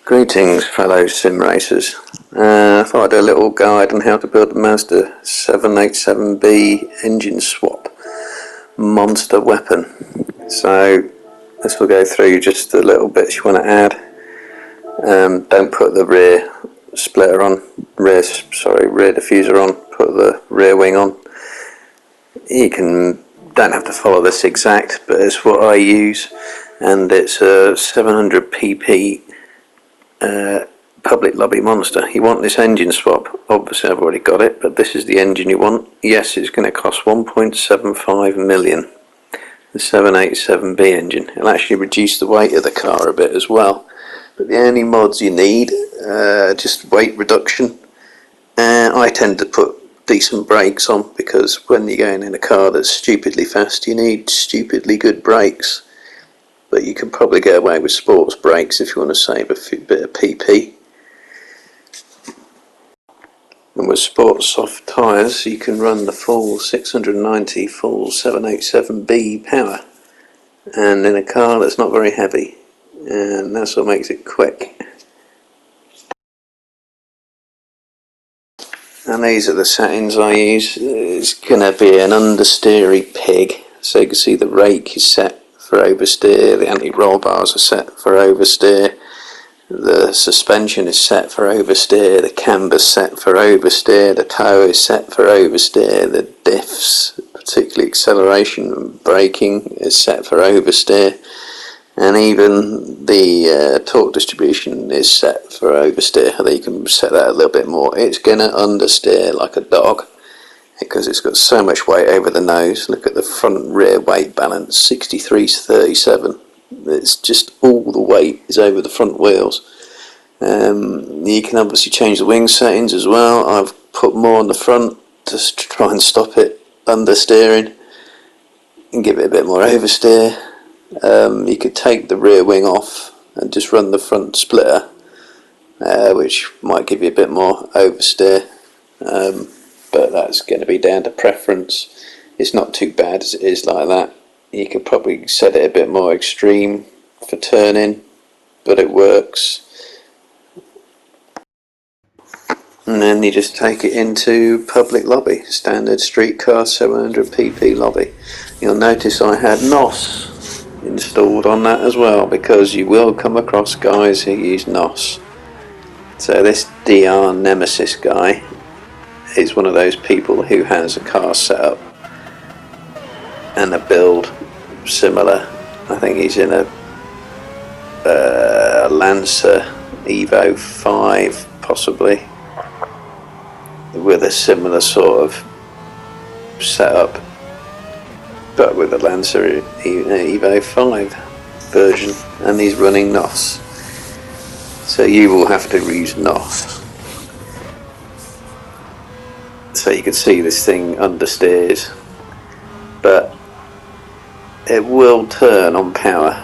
Greetings fellow sim racers. I thought I'd do a little guide on how to build a Mazda 787B engine swap monster weapon. So this will go through just the little bits you want to add. Don't put the rear splitter on, rear diffuser on, put the rear wing on. You don't have to follow this exact, but it's what I use, and it's a 700 pp public lobby monster. You want this engine swap. Obviously I've already got it, but this is the engine you want. Yes, it's going to cost 1.75 million. The 787B engine. It'll actually reduce the weight of the car a bit as well. But the only mods you need, just weight reduction. I tend to put decent brakes on, because when you're going in a car that's stupidly fast, you need stupidly good brakes. But you can probably get away with sports brakes if you want to save a bit of PP. And with sports soft tyres, you can run the full 690 full 787B power, and in a car that's not very heavy, and that's what makes it quick. And these are the settings I use. It's going to be an understeery pig, so you can see the rake is set for oversteer, the anti-roll bars are set for oversteer, the suspension is set for oversteer, the camber's set for oversteer, the tow is set for oversteer, the diffs, particularly acceleration and braking, is set for oversteer, and even the torque distribution is set for oversteer. You can set that a little bit more. It's going to understeer like a dog, because it's got so much weight over the nose. Look at the front and rear weight balance, 63 to 37. It's just all the weight is over the front wheels. You can obviously change the wing settings as well. I've put more on the front just to try and stop it understeering and give it a bit more oversteer. You could take the rear wing off and just run the front splitter, which might give you a bit more oversteer. But that's going to be down to preference. It's not too bad as it is like that. You could probably set it a bit more extreme for turning, but it works. And then you just take it into public lobby, standard streetcar 700 pp lobby. You'll notice I had NOS installed on that as well, because you will come across guys who use NOS. So this DR Nemesis guy is one of those people who has a car set up and a build similar. I think he's in a Lancer Evo 5 possibly, with a similar sort of setup, but with a Lancer Evo 5 version, and he's running NOS. So you will have to use NOS. So you can see this thing understeers, but it will turn on power,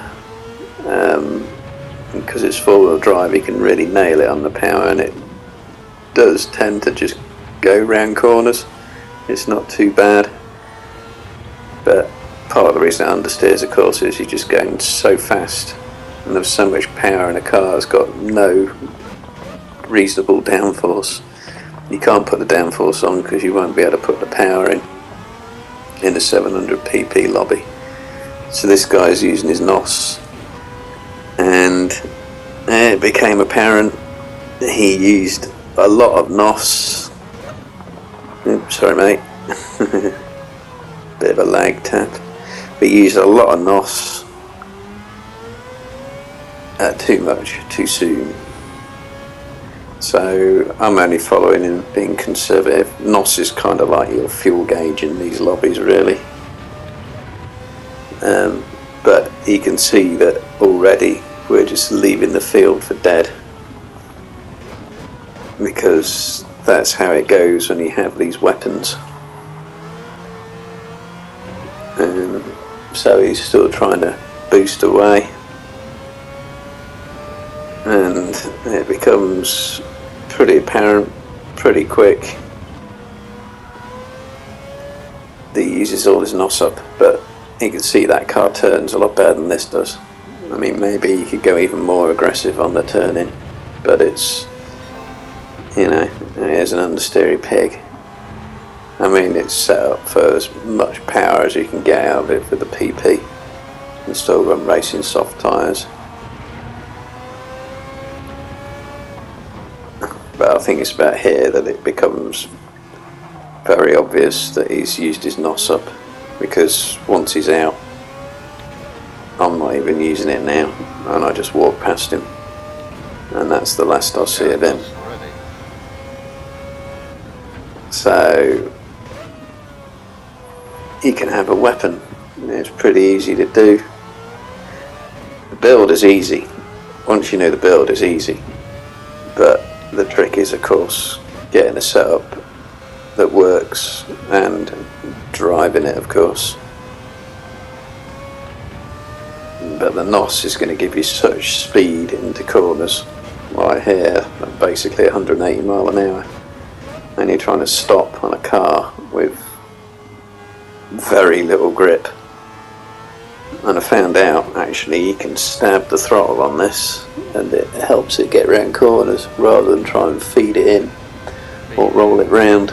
because it's four-wheel drive. You can really nail it on the power, and it does tend to just go round corners. It's not too bad, but part of the reason it understeers, of course, is you're just going so fast, and there's so much power in a car that's got no reasonable downforce. You can't put the downforce on because you won't be able to put the power in the 700 pp lobby. So this guy's using his NOS, and it became apparent he used a lot of NOS. Oops, sorry mate, bit of a lag tap, but he used a lot of NOS too much, too soon. So I'm only following and being conservative. NOS is kind of like your fuel gauge in these lobbies, really. But you can see that already we're just leaving the field for dead, because that's how it goes when you have these weapons. So he's still trying to boost away, and it becomes pretty apparent pretty quick that he uses all his NOS up, but you can see that car turns a lot better than this does. I mean, maybe you could go even more aggressive on the turning. but it's, you know, it is an understeery pig. I mean, it's set up for as much power as you can get out of it for the PP, and still run racing soft tyres. But I think it's about here that it becomes very obvious that he's used his NOS up, because once he's out, I'm not even using it now, and I just walk past him, and that's the last I'll see of him. So you can have a weapon. It's pretty easy to do. The build is easy. Once you know the build is easy, but the trick is, of course, getting a setup that works and driving it, of course. But the NOS is going to give you such speed into corners. Right here, basically 180 mile an hour, and you're trying to stop on a car with very little grip. And I found out actually you can stab the throttle on this, and it helps it get around corners rather than try and feed it in or roll it round.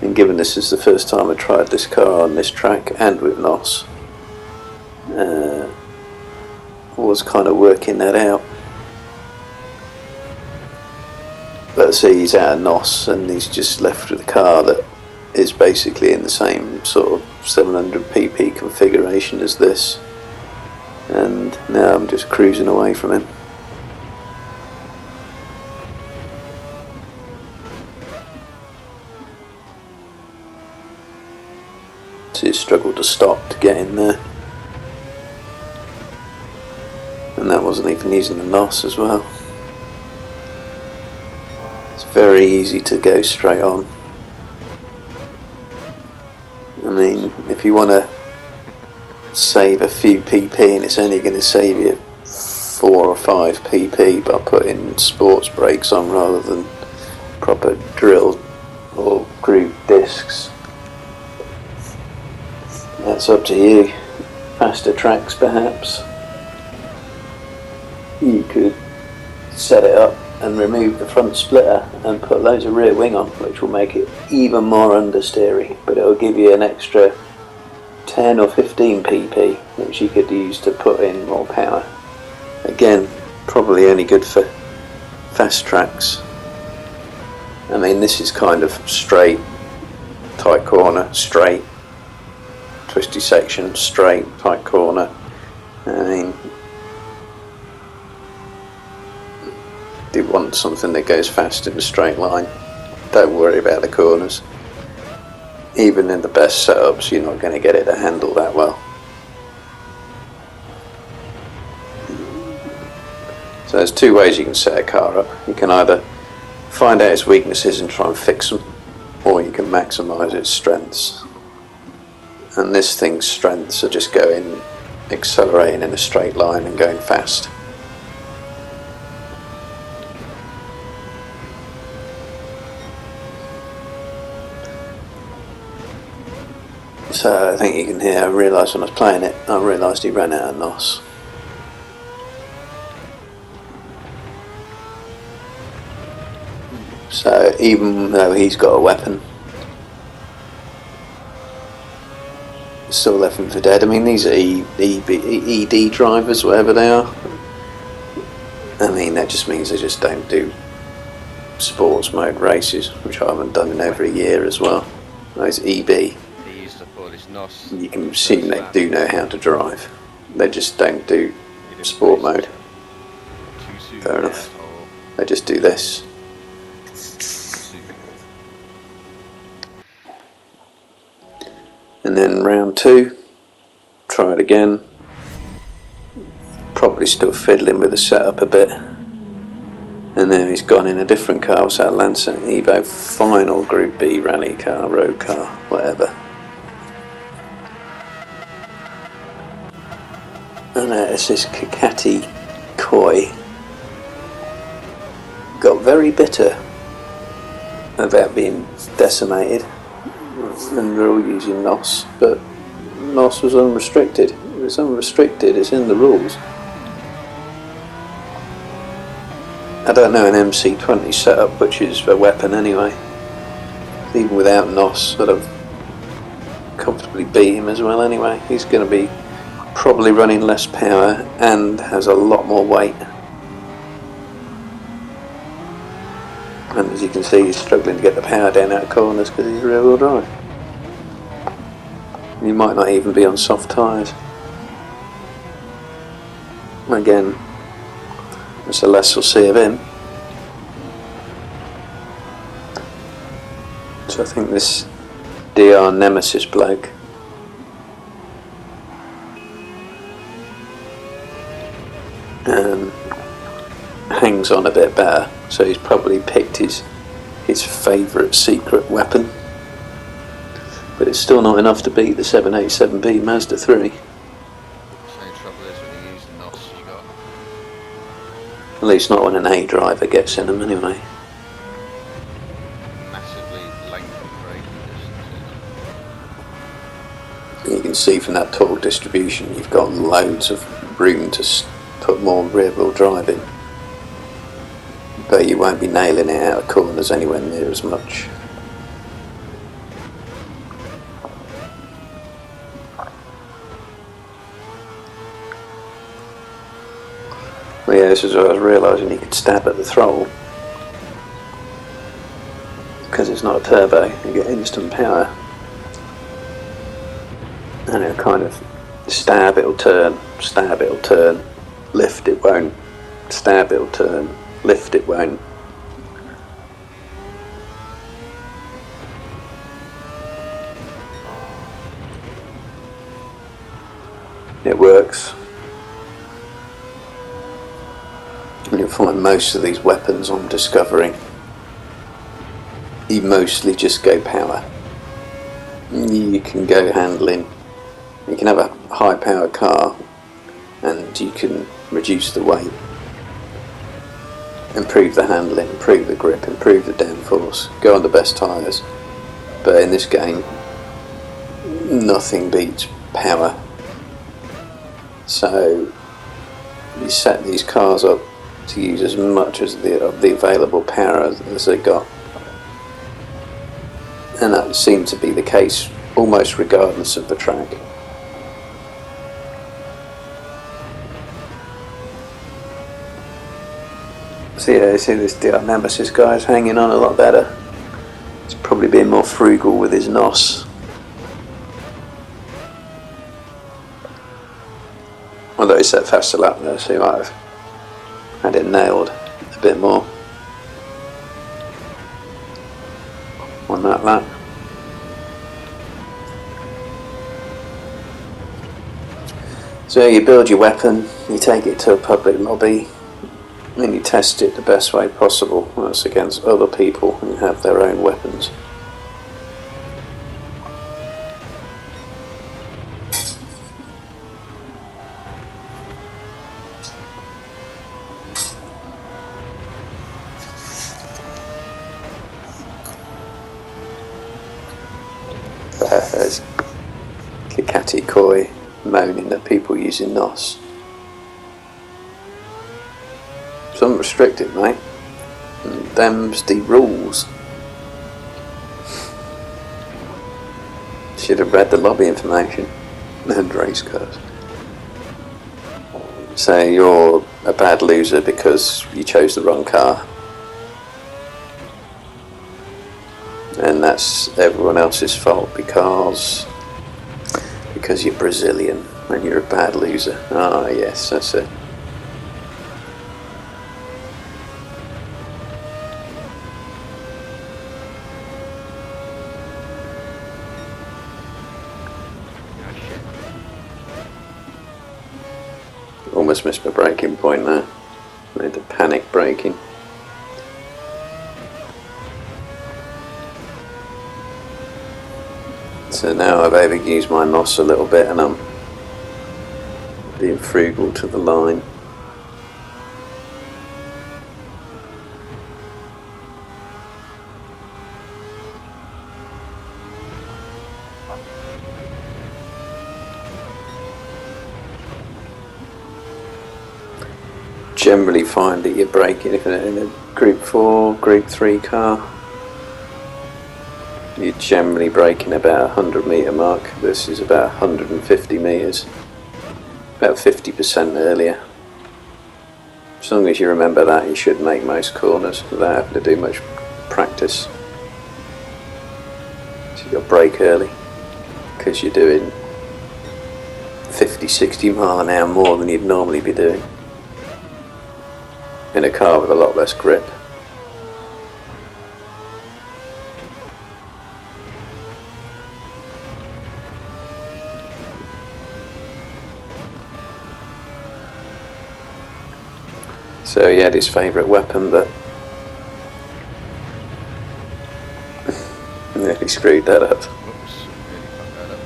And given this is the first time I tried this car on this track and with NOS, I was kind of working that out. But see, he's out of NOS and he's just left with a car that is basically in the same sort of 700 pp configuration as this, and now I'm just cruising away from him. So he struggled to stop to get in there, and that wasn't even using the NOS as well. It's very easy to go straight on. I mean, if you want to save a few pp, and it's only going to save you 4 or 5 pp by putting sports brakes on rather than proper drilled or grooved discs, that's up to you. Faster tracks perhaps, you could set it up and remove the front splitter and put loads of rear wing on, which will make it even more understeery, but it will give you an extra 10 or 15 pp which you could use to put in more power. Again, probably only good for fast tracks. I mean, this is kind of straight, tight corner, straight, twisty section, straight, tight corner. I mean, you want something that goes fast in a straight line, don't worry about the corners. Even in the best setups, you're not going to get it to handle that well. So there's two ways you can set a car up. You can either find out its weaknesses and try and fix them, or you can maximise its strengths. And this thing's strengths are just going, accelerating in a straight line and going fast. So I think you can hear, I realised when I was playing it, I realised he ran out of NOS. So even though he's got a weapon, still left him for dead. I mean, these are ED drivers, whatever they are. I mean, that just means they just don't do sports mode races, which I haven't done in over a year as well. Those EB, you can assume they do know how to drive. They just don't do sport mode. Fair enough. They just do this. And then round 2, try it again. Probably still fiddling with the setup a bit. And then he's gone in a different car. What's that, Lancer Evo final Group B rally car, road car, whatever. And it's this Kakati Koi. Got very bitter about being decimated, and they're all using NOS, but NOS was unrestricted. If it's unrestricted, it's in the rules. I don't know an MC20 setup which is a weapon anyway. Even without NOS, I'd have comfortably beat him as well anyway. He's going to be probably running less power and has a lot more weight. And as you can see, he's struggling to get the power down out of corners because he's rear wheel drive. He might not even be on soft tyres. Again, that's the less we'll see of him. So I think this DR Nemesis bloke hangs on a bit better, so he's probably picked his favourite secret weapon, but it's still not enough to beat the 787B Mazda 3. The trouble is when you use the NOS, you got At least not when an A driver gets in them anyway. massively lengthy braking distances. You can see from that torque distribution you've got loads of room to put more rear wheel drive in, but you won't be nailing it out of corners anywhere near as much. Well, yeah, this is what I was realising, you could stab at the throttle because it's not a turbo, you get instant power, and it'll kind of stab, it'll turn, lift, it won't, stab, it'll turn, lift, it won't. It works. And you'll find most of these weapons I'm discovering, you mostly just go power. You can go handling, you can have a high power car and you can reduce the weight, improve the handling, improve the grip, improve the downforce, go on the best tyres, but in this game nothing beats power. So you set these cars up to use as much as of the available power as they got, and that seemed to be the case almost regardless of the track. So yeah, you see this DR Nemesis guy's hanging on a lot better. He's probably being more frugal with his NOS. Although he set faster lap there, so he might have had it nailed a bit more on that lap. So you build your weapon, you take it to a public lobby, and you test it the best way possible. That's against other people who have their own weapons. There's Kikati Koi moaning at people using NOS. It's unrestricted, mate. And them's the rules. Should have read the lobby information and race cars. So you're a bad loser because you chose the wrong car. And that's everyone else's fault because you're Brazilian and you're a bad loser. Ah, yes, that's it. Almost missed my braking point there. Made the panic braking. So now I've overused my NOS a little bit and I'm being frugal to the line. generally find that you're braking, if in a Group 4, Group 3 car, you're generally braking about 100 metre mark. This is about 150 metres, about 50% earlier. As long as you remember that, you should make most corners without having to do much practice. So you've got to brake early, because you're doing 50-60 mile an hour more than you'd normally be doing in a car with a lot less grip. So he had his favourite weapon, but nearly screwed that up. Whoops, really fucked that up.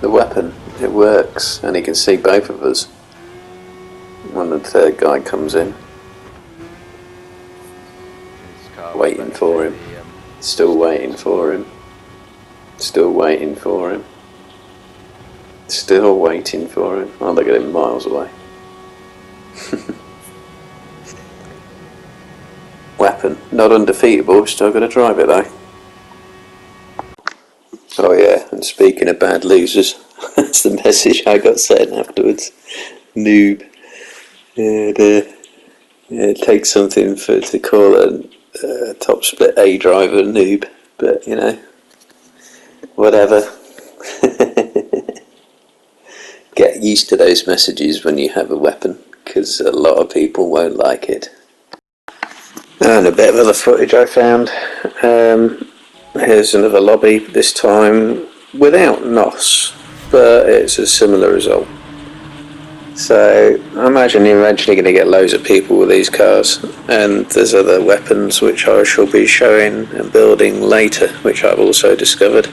The weapon, it works, and he can see both of us when the third guy comes in, His car waiting was for him, still waiting for him, still waiting for him, still waiting for him. Oh, look at him miles away. Weapon, not undefeatable, still got to drive it though. Oh yeah, and speaking of bad losers, that's the message I got sent afterwards. Noob. It takes something to call a top split A driver noob, but you know, whatever. Get used to those messages when you have a weapon, because a lot of people won't like it. And a bit of other footage I found. Here's another lobby, this time without NOS, but it's a similar result. So I imagine you're eventually going to get loads of people with these cars, and there's other weapons which I shall be showing and building later, which I've also discovered.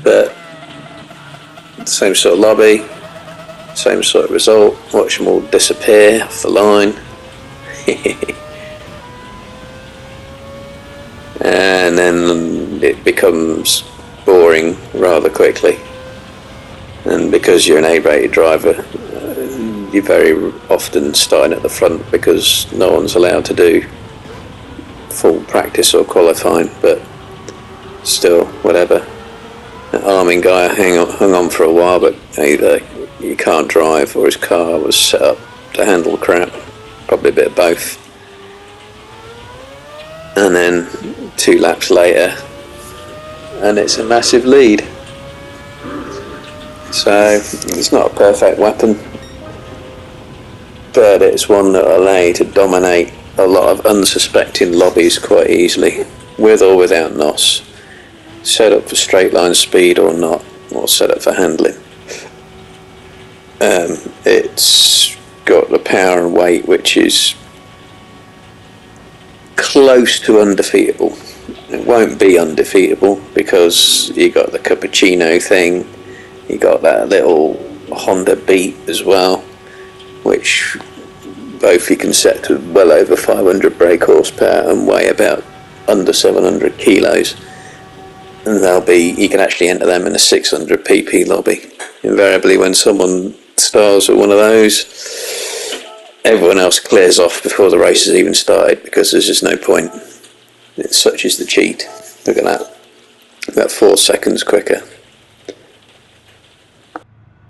But same sort of lobby, same sort of result. Watch them all disappear off the line. And then it becomes boring rather quickly. And because you're an A-rated driver, you're very often starting at the front because no one's allowed to do full practice or qualifying, but still, whatever. That arming guy hung on for a while, but either he can't drive or his car was set up to handle crap, probably a bit of both. And then 2 laps later, and it's a massive lead. So it's not a perfect weapon, but it's one that will allow you to dominate a lot of unsuspecting lobbies quite easily, with or without NOS, set up for straight line speed or not, or set up for handling. It's got the power and weight which is close to undefeatable. It won't be undefeatable because you got the cappuccino thing, you got that little Honda Beat as well, which both you can set to well over 500 brake horsepower and weigh about under 700 kilos, and you can actually enter them in a 600 pp lobby. Invariably when someone stars with one of those, everyone else clears off before the race has even started because there's just no point. Such is the cheat. Look at that, about 4 seconds quicker.